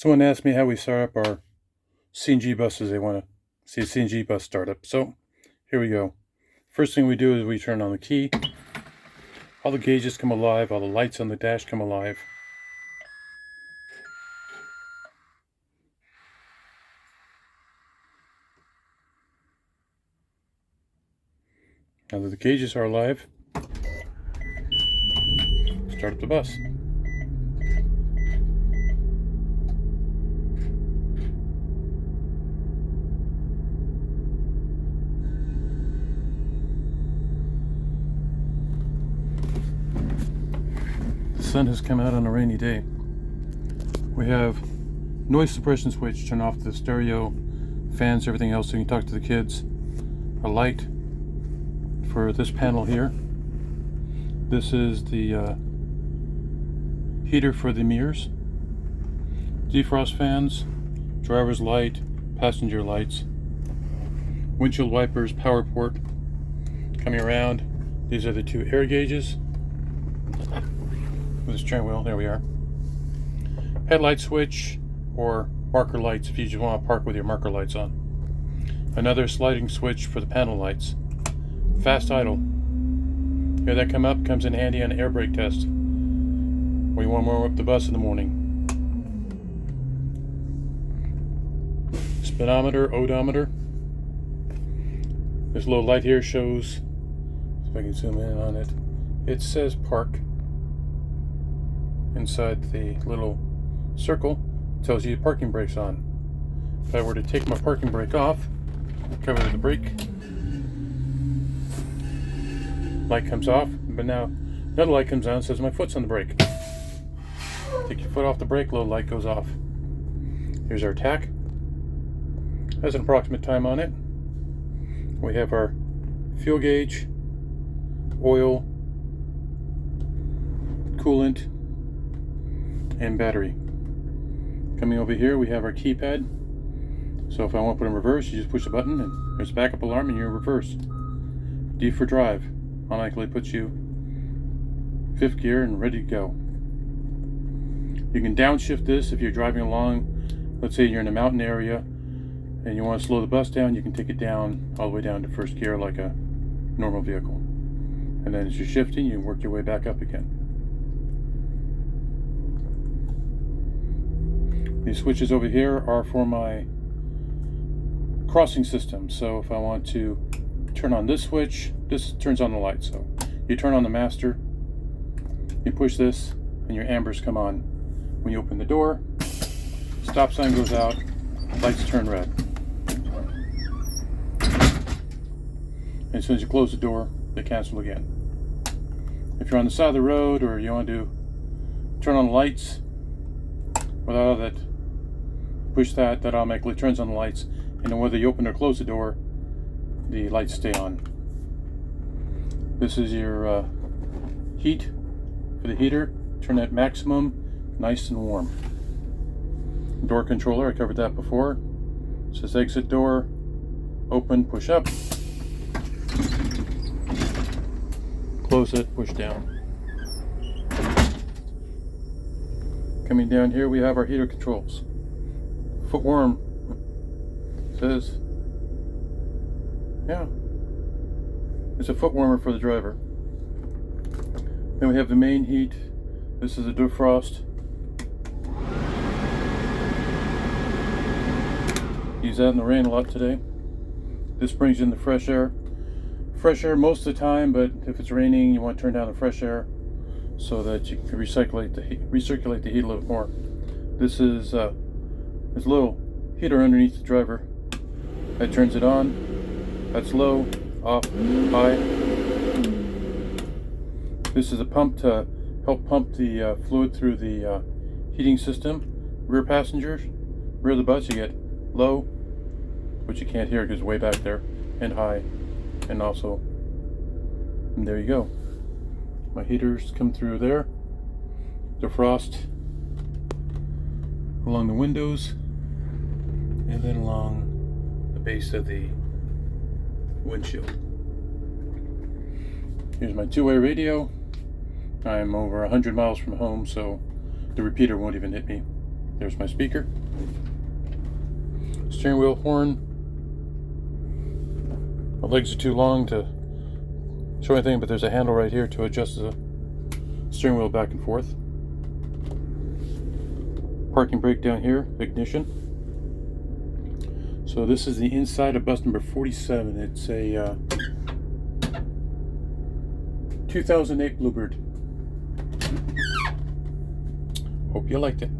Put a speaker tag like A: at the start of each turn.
A: Someone asked me how we start up our CNG buses. They want to see a CNG bus startup. So here we go. First thing we do is we turn on the key. All the gauges come alive. All the lights on the dash come alive. Now that the gauges are alive, start up the bus. The sun has come out on a rainy day. We have noise suppression switch, turn off the stereo, fans, everything else so you can talk to the kids. A light for this panel here. This is the heater for the mirrors. Defrost fans, driver's light, passenger lights, windshield wipers, power port. Coming around, these are the two air gauges. With the steering wheel, there we are. Headlight switch or marker lights if you just want to park with your marker lights on. Another sliding switch for the panel lights. Fast idle. Hear that come up? Comes in handy on an air brake test when you want to warm up the bus in the morning. Speedometer, odometer. This little light here shows, if I can zoom in on it, it says park. Inside the little circle, it tells you parking brake's on. If I were to take my parking brake off, cover the brake, light comes off, but now another light comes on and says my foot's on the brake. Take your foot off the brake, little light goes off. Here's our tach. Has an approximate time on it. We have our fuel gauge, oil, coolant, and battery. Coming over here we have our keypad. So if I want to put in reverse, you just push the button and there's a backup alarm and you're in reverse. D for drive. Automatically puts you 5th gear and ready to go. You can downshift this if you're driving along. Let's say you're in a mountain area and you want to slow the bus down, you can take it down all the way down to 1st gear like a normal vehicle. And then as you're shifting, you work your way back up again. These switches over here are for my crossing system. So if I want to turn on this switch, this turns on the light. So you turn on the master, you push this, and your ambers come on. When you open the door, stop sign goes out, lights turn red. And as soon as you close the door, they cancel again. If you're on the side of the road or you want to turn on the lights, without that, push that automatically turns on the lights, and then whether you open or close the door, the lights stay on. This is your heat for the heater. Turn at maximum, nice and warm. Door controller, I covered that before. It says exit door, open, push up. Close it, push down. Coming down here we have our heater controls. Foot warm says, yeah, it's a foot warmer for the driver. Then we have the main heat. This is a defrost. Use that in the rain a lot today. This brings in the fresh air. Fresh air most of the time, but if it's raining, you want to turn down the fresh air so that you can recirculate the heat a little bit more. This is there's a little heater underneath the driver that turns it on. That's low, off, high. This is a pump to help pump the fluid through the heating system. Rear passengers, rear of the bus, you get low, which you can't hear because it's way back there, and high, and also, and there you go. My heaters come through there. Defrost along the windows and then along the base of the windshield. Here's my two-way radio. I'm over 100 miles from home, so the repeater won't even hit me. There's my speaker. Steering wheel horn. My legs are too long to show anything, but there's a handle right here to adjust the steering wheel back and forth. Parking brake down here, ignition. So this is the inside of bus number 47. It's a 2008 Bluebird. Hope you liked it.